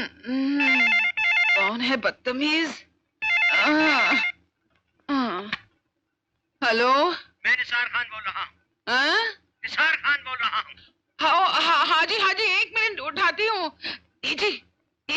कौन है बदतमीज? हेलो, मैं निसार खान बोल रहा हूँ। निसार खान बोल रहा हूँ। हाँ जी, एक मिनट उठाती हूँ। ए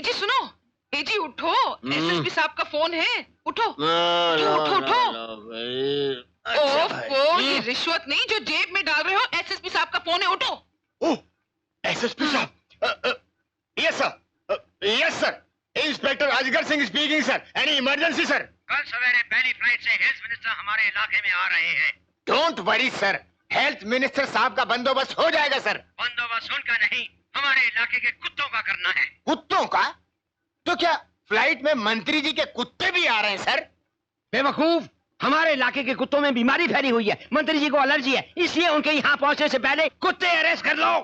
जी सुनो, ए जी उठो, एसएसपी साहब का फोन है, उठो। उठो। ओह, ये रिश्वत नहीं जो जेब में डाल रहे हो, एसएसपी साहब का फोन है, उठो। एसएसपी साहब, यस सर, इंस्पेक्टर अजगर Singh speaking sir. Any emergency sir? कल सवेरे पहली फ्लाइट से हेल्थ मिनिस्टर हमारे इलाके में आ रहे हैं। Don't worry sir, health minister साहब का बंदोबस्त हो जाएगा सर। बंदोबस्त उनका नहीं, हमारे इलाके के कुत्तों का करना है। कुत्तों का? तो क्या फ्लाइट में मंत्री जी के कुत्ते भी आ रहे हैं सर? बेवकूफ, हमारे इलाके के कुत्तों में बीमारी फैली हुई है, मंत्री जी को एलर्जी है, इसलिए उनके यहाँ पहुँचने से पहले कुत्ते अरेस्ट कर लो।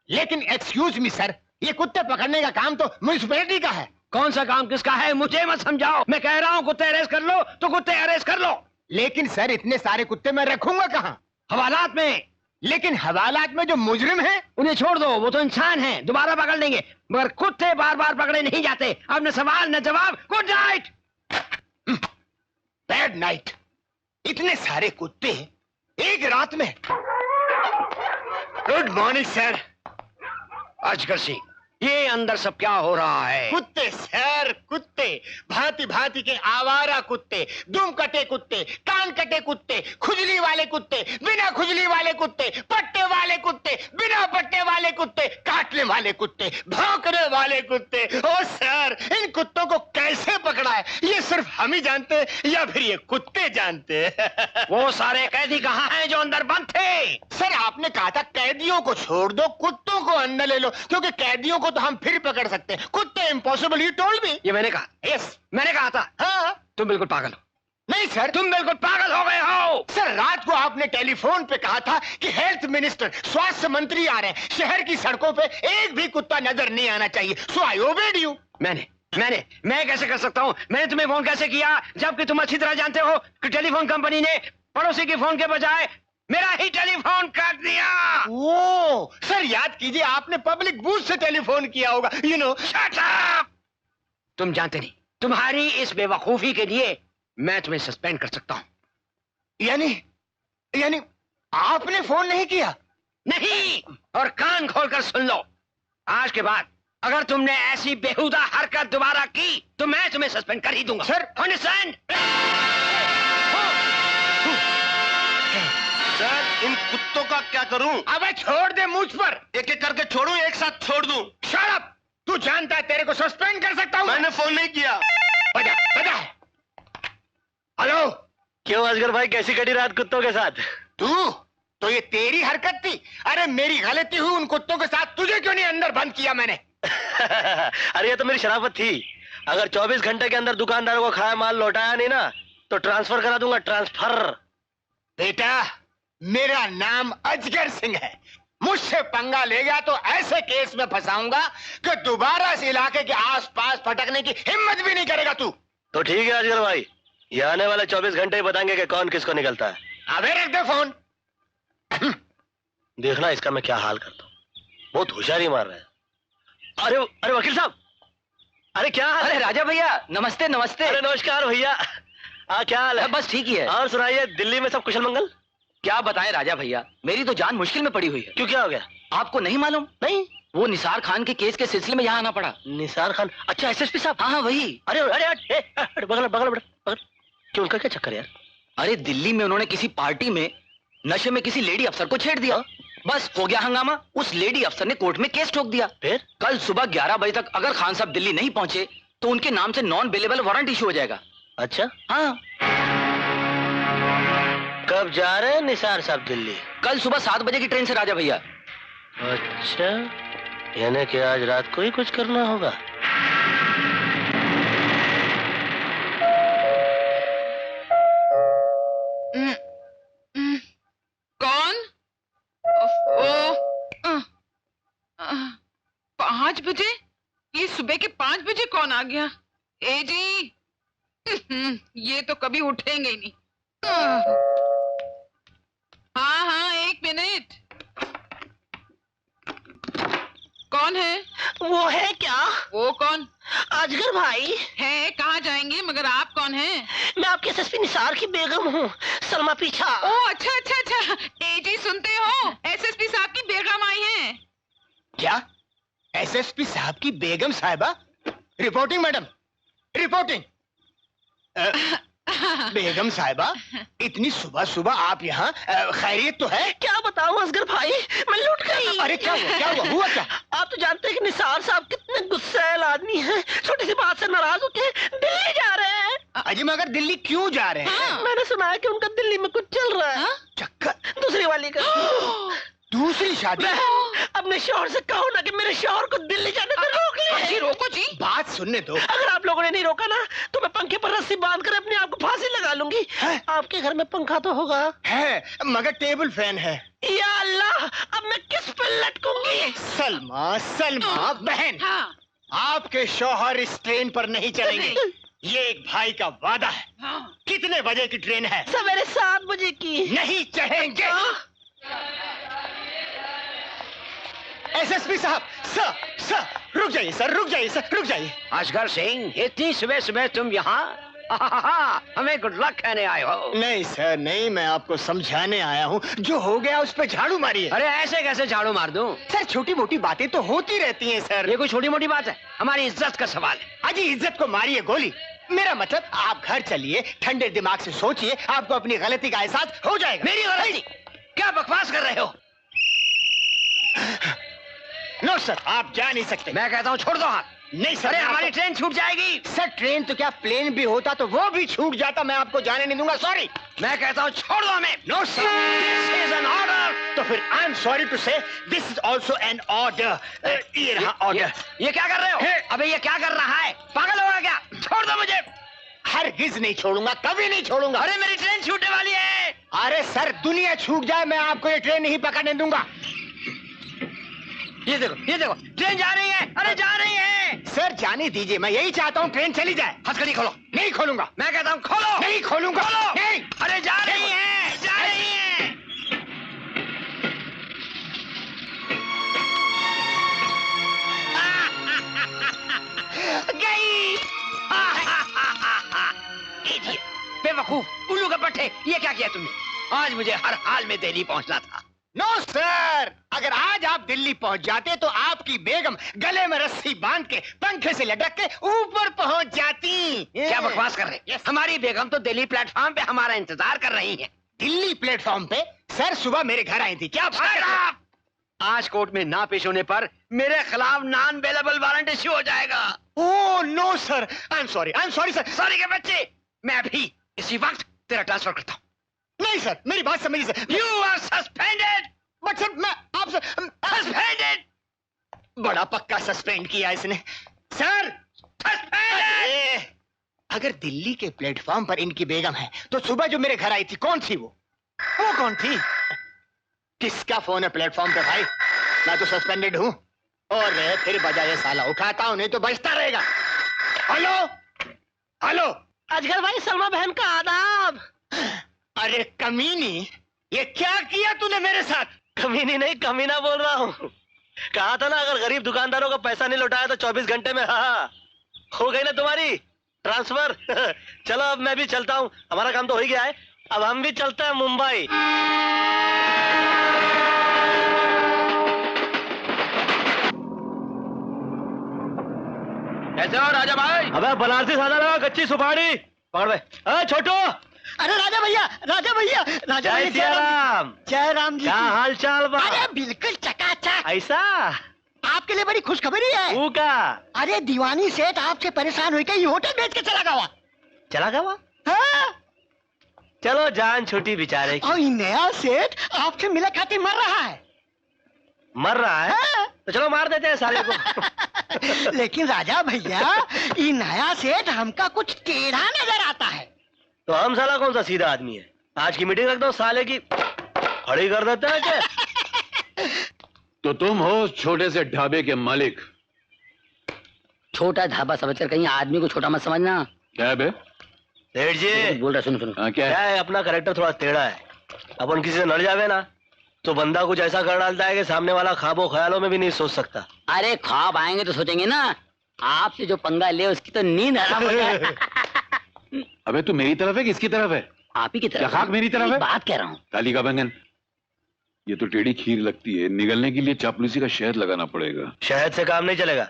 लेकिन एक्सक्यूज मी सर, ये कुत्ते पकड़ने का काम तो म्युनिसिपैलिटी का है। कौन सा काम किसका है, मुझे मत समझाओ। मैं कह रहा हूँ कुत्ते अरेस्ट कर लो तो कुत्ते अरेस्ट कर लो। लेकिन सर इतने सारे कुत्ते मैं रखूंगा कहाँ? हवालात में। लेकिन हवालात में जो मुजरिम हैं उन्हें छोड़ दो, वो तो इंसान हैं, दोबारा पकड़ लेंगे, मगर कुत्ते बार बार पकड़े नहीं जाते। अब न सवाल न जवाब, गुड नाइट। Bad night. इतने सारे कुत्ते एक रात में। Good morning sir. अजगर सिंह, ये अंदर सब क्या हो रहा है? कुत्ते सर, कुत्ते, भांति भांति के आवारा कुत्ते, दुम कटे कुत्ते, कान कटे कुत्ते, खुजली वाले कुत्ते, बिना खुजली वाले कुत्ते, पट्टे वाले कुत्ते, बिना पट्टे वाले कुत्ते, काटने वाले कुत्ते, भौंकने वाले कुत्ते। ओ सर, इन कुत्तों को कैसे पकड़ा है ये सिर्फ हम ही जानते हैं या फिर ये कुत्ते जानते हैं? वो सारे कैदी कहाँ हैं जो अंदर बंद थे? सर आपने कहा था कैदियों को छोड़ दो, कुत्तों को अंदर ले लो, क्योंकि कैदियों को तो हम फिर पकड़ सकते हैं, कुत्ते इम्पॉसिबल। You told me. ये मैंने कहा? यस, मैंने कहा था। हाँ। तुम बिल्कुल पागल हो। नहीं सर, तुम बिल्कुल पागल हो गए हो। सर रात को आपने टेलीफोन पे कहा था कि हेल्थ मिनिस्टर, स्वास्थ्य मंत्री आ रहे हैं, शहर की सड़कों पे एक भी कुत्ता नजर नहीं आना चाहिए। सो आई ओबेड यू। मैं कैसे कर सकता हूँ? मैंने तुम्हें फोन कैसे किया, जबकि तुम अच्छी तरह जानते हो कि टेलीफोन कंपनी ने पड़ोसी के फोन के बजाय मेरा ही टेलीफोन काट दिया। ओ सर, याद कीजिए आपने पब्लिक बूथ से टेलीफोन किया होगा, यू नो। Shut up! तुम जानते नहीं, तुम्हारी इस बेवकूफी के लिए मैं तुम्हें सस्पेंड कर सकता हूँ। यानी आपने फोन नहीं किया? नहीं, और कान खोलकर सुन लो, आज के बाद अगर तुमने ऐसी बेहुदा हरकत दोबारा की तो मैं तुम्हें सस्पेंड कर ही दूंगा। Sir, understand? सर इन कुत्तों का क्या करूं? अबे छोड़ दे मुझ पर। एक एक करके छोड़ूं, एक साथ छोड़ दूं? Shut up! तू जानता है तेरे को सस्पेंड कर सकता हूं। मैंने फोन नहीं किया। बजा। हेलो। क्यों अजगर भाई, कैसी कटी रात कुत्तों के साथ? तू तो ये तेरी हरकत थी। अरे मेरी गलती हुई, उन कुत्तों के साथ तुझे क्यों नहीं अंदर बंद किया मैंने? अरे ये तो मेरी शराफत थी। अगर 24 घंटे के अंदर दुकानदारों को खाया माल लौटाया नहीं ना तो ट्रांसफर करा दूंगा, ट्रांसफर। बेटा मेरा नाम अजगर सिंह है, मुझसे पंगा ले गया तो ऐसे केस में फंसाऊंगा कि दोबारा इस इलाके के आसपास फटकने की हिम्मत भी नहीं करेगा तू। तो ठीक है अजगर भाई, ये आने वाले 24 घंटे ही बताएंगे कि कौन किसको निकलता है। अबे रख दे फोन। देखना इसका मैं क्या हाल करता हूँ, बहुत होशियारी मार रहा है। अरे वकील साहब, अरे क्या हाल? अरे राजा भैया, नमस्ते नमस्ते। अरे नमस्कार भैया, क्या हाल है? बस ठीक ही है। और सुनाइए, दिल्ली में सब कुशल मंगल? क्या बताएं राजा भैया, मेरी तो जान मुश्किल में पड़ी हुई है। क्यों, क्या हो गया? आपको नहीं मालूम? नहीं। वो निसार खान के केस के सिलसिले में यहाँ आना पड़ा। निसार खान? अच्छा, एसएसपी साहब। हाँ वही। अरे बगल। क्यों, उनका क्या चक्कर यार? अरे दिल्ली में उन्होंने किसी पार्टी में नशे में किसी लेडी अफसर को छेड़ दिया। बस हो गया हंगामा, उस लेडी अफसर ने कोर्ट में केस ठोक दिया। फिर कल सुबह 11 बजे तक अगर खान साहब दिल्ली नहीं पहुंचे तो उनके नाम से नॉन बेलेबल वारंट इशू हो जाएगा। अच्छा, हाँ। कब जा रहे हैं निसार साहब दिल्ली? कल सुबह 7 बजे की ट्रेन से राजा भैया। अच्छा, यानी कि आज रात को ही कुछ करना होगा। कौन? 5 बजे? ये सुबह के 5 बजे कौन आ गया? ए जी, ये तो कभी उठेंगे ही नहीं। हाँ 1 मिनट। कौन है? वो है क्या? वो कौन? अजगर भाई है कहाँ जाएंगे, मगर आप कौन हैं? मैं आपके एसएसपी निसार की बेगम हूँ, सलमा पीछा। ओ अच्छा अच्छा अच्छा, एजी सुनते हो, एसएसपी साहब की बेगम आई हैं। क्या? एसएसपी साहब की बेगम साहिबा? Reporting madam, reporting. बेगम साहिबा, इतनी सुबह सुबह आप यहाँ, खैरियत तो है? क्या बताऊँ असगर भाई, मैं लूट गई। अरे क्या हुआ, क्या हुआ, हुआ क्या? आप तो जानते हैं कि निसार साहब कितने गुस्सैल आदमी हैं, छोटी सी बात से नाराज होके दिल्ली जा रहे हैं। अजी मगर दिल्ली क्यों जा रहे हैं? मैंने सुना है कि उनका दिल्ली में कुछ चल रहा है। चक्कर? दूसरी वाली का। दूसरी शादी? अपने शौहर से कहो ना कि मेरे शौहर को दिल्ली जाने से रोक ले। जी रोको जी, बात सुनने दो। अगर आप लोगों ने नहीं रोका ना तो मैं पंखे पर रस्सी बांध कर अपने आप को फांसी लगा लूंगी। आपके घर में पंखा तो होगा? है, मगर टेबल फैन है। या अल्लाह, अब मैं किस पे लटकूंगी? सलमा, सलमा बहन, हाँ आपके शौहर इस ट्रेन पर नहीं चलेंगे। ये एक भाई का वादा है। हाँ। कितने बजे की ट्रेन है? सवेरे 7 बजे की। नहीं चढ़ेंगे। एसएसपी साहब, सर रुक जाइए, सर रुक जाइए, सर रुक जाइए। असगर सिंह, इतनी सुबह सुबह तुम यहाँ? हमें गुड लक कहने आए हो? नहीं सर नहीं, मैं आपको समझाने आया हूँ। जो हो गया उस पर झाड़ू मारिए। अरे ऐसे कैसे झाड़ू मार दूं? सर छोटी मोटी बातें तो होती रहती हैं सर। ये कोई छोटी मोटी बात है? हमारी इज्जत का सवाल है। अजी इज्जत को मारिए गोली। मेरा मतलब आप घर चलिए, ठंडे दिमाग से सोचिए, आपको अपनी गलती का एहसास हो जाएगा। मेरी गलती? क्या बकवास कर रहे हो? नो सर, आप जा नहीं सकते। मैं कहता हूँ छोड़ दो हाथ। नहीं सर, अरे मैं हमारी आपको- ट्रेन छूट जाएगी। सर ट्रेन तो क्या, प्लेन भी होता तो वो भी छूट जाता, मैं आपको जाने नहीं दूंगा। सॉरी। मैं कहता हूँ छोड़ दो हमें। No sir, this is an order. तो फिर I am sorry to say this is also an order. ये रहा ऑर्डर। ये क्या कर रहे हो? अबे ये क्या कर रहा है? पागल होगा क्या? छोड़ दो मुझे। हरगिज नहीं छोड़ूंगा, कभी नहीं छोड़ूंगा। अरे मेरी ट्रेन छूटने वाली है। अरे सर दुनिया छूट जाए, मैं आपको ये ट्रेन नहीं पकड़ने दूंगा। ये देखो ट्रेन जा रही है। अरे जा रही है। सर जाने दीजिए, मैं यही चाहता हूँ ट्रेन चली जाए। हथकड़ी खोलो। नहीं खोलूंगा। मैं कहता हूँ खोलो। नहीं खोलूंगा। खोलो। नहीं। अरे जा रही है, जा रही है। गई। Idiot, बेवकूफ, उल्लू के पट्टे, ये क्या किया तुमने? आज मुझे हर हाल में दिल्ली पहुंचना था। नो सर, अगर आज आप दिल्ली पहुंच जाते तो आपकी बेगम गले में रस्सी बांध के पंखे से लटक के ऊपर पहुंच जाती। क्या बकवास कर रहे? Yes. हमारी बेगम तो दिल्ली प्लेटफॉर्म पे हमारा इंतजार कर रही है। दिल्ली प्लेटफॉर्म पे? सर सुबह मेरे घर आई थी। क्या बात कर रहे हैं? आज कोर्ट में ना पेश होने पर मेरे खिलाफ नॉन बेलेबल वारंट इश्यू हो जाएगा। Oh no sir, I am sorry sir. Sorry के बच्चे, मैं अभी इसी वक्त तेरा ट्रांसफर करता हूँ। नहीं सर, मेरी बात समझिए sir. You are suspended. But sir मैं आपसे सस्पेंडेड। बड़ा पक्का सस्पेंड किया इसने सर। सस्पेंडेड। अगर दिल्ली के प्लेटफॉर्म पर इनकी बेगम है तो सुबह जो मेरे घर आई थी कौन थी? वो कौन थी? किसका फोन है प्लेटफॉर्म पे भाई? मैं तो सस्पेंडेड हूँ। और फिर बजाय साला उठाता हूँ, नहीं तो बजता रहेगा। Hello hello. अजगर भाई, सलमा बहन का आदाब। अरे कमीनी, ये क्या किया तूने मेरे साथ? कमीनी नहीं, कमीना बोल रहा हूँ। कहा था ना अगर गरीब दुकानदारों का पैसा नहीं लौटाया तो 24 घंटे में। हाँ हो गई ना तुम्हारी ट्रांसफर। चलो अब मैं भी चलता हूँ, हमारा काम तो हो ही गया है। अब हम भी चलते हैं मुंबई। कैसे हो राजा भाई? अबे बनारसी सादा लगा, कच्ची सुपारी पकड़ बे। छोटू, अरे राजा भैया, राजा भैया, राजा जय भैया, सिया राम। जय राम जी। क्या हाल चाल बा? अरे बिल्कुल चकाचक। ऐसा आपके लिए बड़ी खुशखबरी है। तू का अरे दीवानी सेठ आपसे परेशान हुई ये होटल बेच के चला गया। चला गया वहाँ? हाँ? चलो जान छुट्टी बेचारे की। और ये नया सेठ आपसे मिले खातिर मर रहा है। मर रहा है? हाँ? तो चलो मार देते हैं साले को। लेकिन राजा भैया, ये नया सेठ हमका कुछ टेढ़ा नजर आता है। तो हम साला कौन सा सीधा आदमी है? आज की मीटिंग रख दो, साले की खड़ी कर देते हैं क्या? तो तुम हो छोटे से ढाबे के मालिक? छोटा ढाबा समझकर कहीं आदमी को छोटा मत समझना। क्या है बे? सेठ जी बोल रहा, सुनो सुनो। हाँ, क्या क्या है? है, अपना कैरेक्टर थोड़ा टेढ़ा है। अपन किसी से लड़ जावे ना तो बंदा कुछ ऐसा कर डालता है कि सामने वाला ख्वाबों ख्यालों में भी नहीं सोच सकता। अरे ख्वाब आएंगे तो सोचेंगे ना। आपसे जो पंगा ले उसकी तो नींद हराम हो जाए। अबे तू मेरी तरफ है किसकी तरफ है? आप ही की तरफ। क्या खाक मेरी तरफ है? बात कह रहा हूँ। काली का बैंगन, ये तो टेढ़ी खीर लगती है, निगलने के लिए चापलूसी का शहद लगाना पड़ेगा। शहद से काम नहीं चलेगा।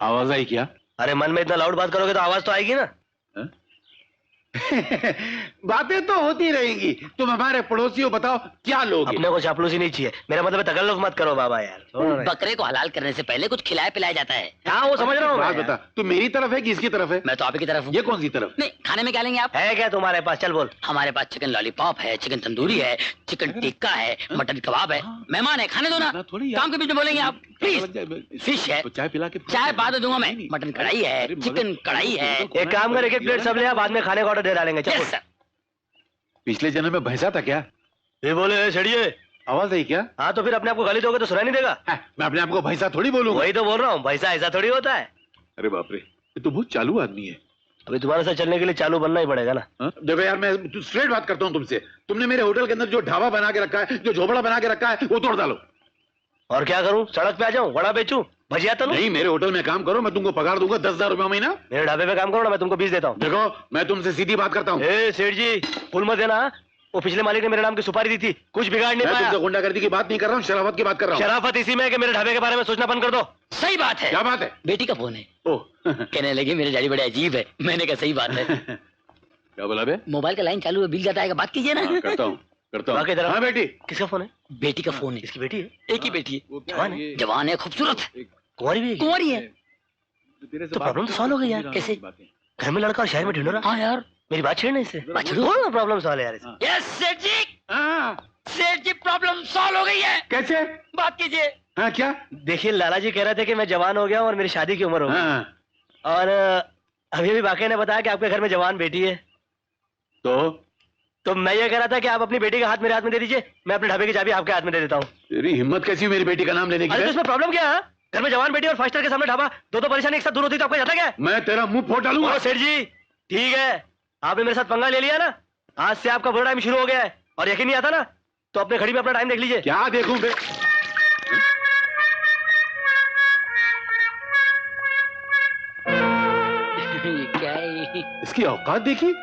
आवाज आई क्या? अरे मन में इतना लाउड बात करोगे तो आवाज तो आएगी ना। बातें तो होती रहेंगी। तुम हमारे पड़ोसी हो, बताओ क्या लोग? अपने को चापलूसी नहीं चाहिए। मेरा मतलब तकल्लुफ मत करो बाबा यार। बकरे को हलाल करने से पहले कुछ खिलाया पिलाया जाता है। हाँ वो समझ रहा हूँ। बात बता, तू मेरी तरफ है कि इसकी तरफ है? मैं तो आप ही की तरफ हूँ। ये कौन सी तरफ? नहीं, खाने में क्या लेंगे आप? है क्या तुम्हारे पास? चल बोल। हमारे पास चिकन लॉलीपॉप है, चिकन तंदूरी है, चिकन टिक्का है, मटन कबाब है। मेहमान है, खाने दो ना। काम के बीच में बोलेंगे आप प्लीज। फिश है, चाय पिला के। चाय बाद में दूंगा मैं। मटन कढ़ाई है, चिकन कढ़ाई है। एक काम कर, एक एक प्लेट सब ले आ, बाद में खाने का ऑर्डर दे डालेंगे। चल यस सर। पिछले जन्म में भैंसा था क्या? ये बोले छड़िए। आवाज आई क्या? हाँ तो फिर अपने आप को गाली दोगे तो सुनाई नहीं देगा। मैं अपने आप को भैंसा थोड़ी बोलूंगा। वही तो बोल रहा हूँ, भैसा ऐसा थोड़ी होता है। अरे बाप रे, ये तो बहुत चालू आदमी है। अभी तुम्हारे साथ चलने के लिए चालू बनना ही पड़ेगा ना। देखो यार, मैं स्ट्रेट बात करता हूँ तुमसे। तुमने मेरे होटल के अंदर जो ढाबा बना के रखा है, जो झोपड़ा बना के रखा है, वो तोड़ डालो। और क्या करूँ? सड़क पे आ जाऊँ, वड़ा बेचूं, भजिया तलूं? नहीं, मेरे होटल में काम करो, मैं तुमको पगार दूंगा 10,000 रुपया महीना। मेरे ढाबे पे काम करो ना, मैं तुमको 20 देता हूँ। देखो, मैं तुमसे सीधी बात करता हूँ। ए सेठ जी, फुल मत देना। वो पिछले मालिक ने मेरे नाम की सुपारी दी थी, कुछ बिगाड़ नहीं मैं पाया। तुमसे गुंडागर्दी की बात नहीं कर रहा हूँ, शराफत की बात कर रहा हूँ। शराफत इसी में है कि मेरे ढाबे के बारे में सोचना बंद कर दो। सही बात है। क्या बात है? बेटी का फोन है। ओह कहने लगी मेरे डैडी बड़े अजीब है। मैंने कहा सही बात है। क्या बोला बे? मोबाइल का लाइन चालू है, बिल जाता है, बात कीजिए ना। करता हूँ बाकी तरफ। हाँ बेटी। किसका फोन है? बेटी का फोन है। इसकी बेटी है? एक ही बेटी है। जवान है? जवान है, खूबसूरत है, कुंवारी भी है? कुंवारी है। तो प्रॉब्लम तो सॉल्व हो गई यार। कैसे? घर में लड़का और शहर में ढूंढ रहा। हाँ यार, मेरी बात छेड़ना इससे। बात छेड़ो। बोलो ना, प्रॉब्लम सॉल्व है यार इससे। यस सेठ जी, हाँ, सेठ जी प्रॉब्लम सॉल्व हो गई है। कैसे? बात कीजिए। हाँ क्या? देखिए लाला जी कह रहे थे कि मैं जवान हो गया हूं और मेरी शादी की उम्र हो गई। हाँ, और अभी वाकई ने बताया कि आपके घर में जवान बेटी है। तो मैं ये कह रहा था कि आप अपनी बेटी का हाथ मेरे हाथ में दे दीजिए, मैं अपने ढाबे की चाबी आपके हाथ में दे देता हूँ। तेरी हिम्मत कैसी हुई मेरी बेटी का नाम लेने की? अरे तो इसमें प्रॉब्लम क्या है? घर में जवान बेटी और 5 स्टार के सामने ढाबा, दो परेशानी एक साथ दूर होती तो आपको जाता क्या? मैं तेरा मुंह फोड़ डालूंगा। ओ सेठ जी, ठीक है, आपने मेरे साथ पंगा ले लिया ना, आज से आपका बुरा टाइम शुरू हो गया है। और यकीन नहीं आता ना तो अपने घड़ी में अपना टाइम देख लीजिए। क्या देखूं बे? क्या है? इसकी औकात देखी?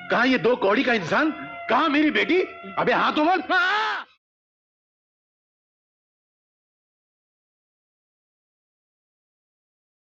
कहाँ ये 2 कौड़ी का इंसान, कहाँ मेरी बेटी? अबे हाँ तो बोल।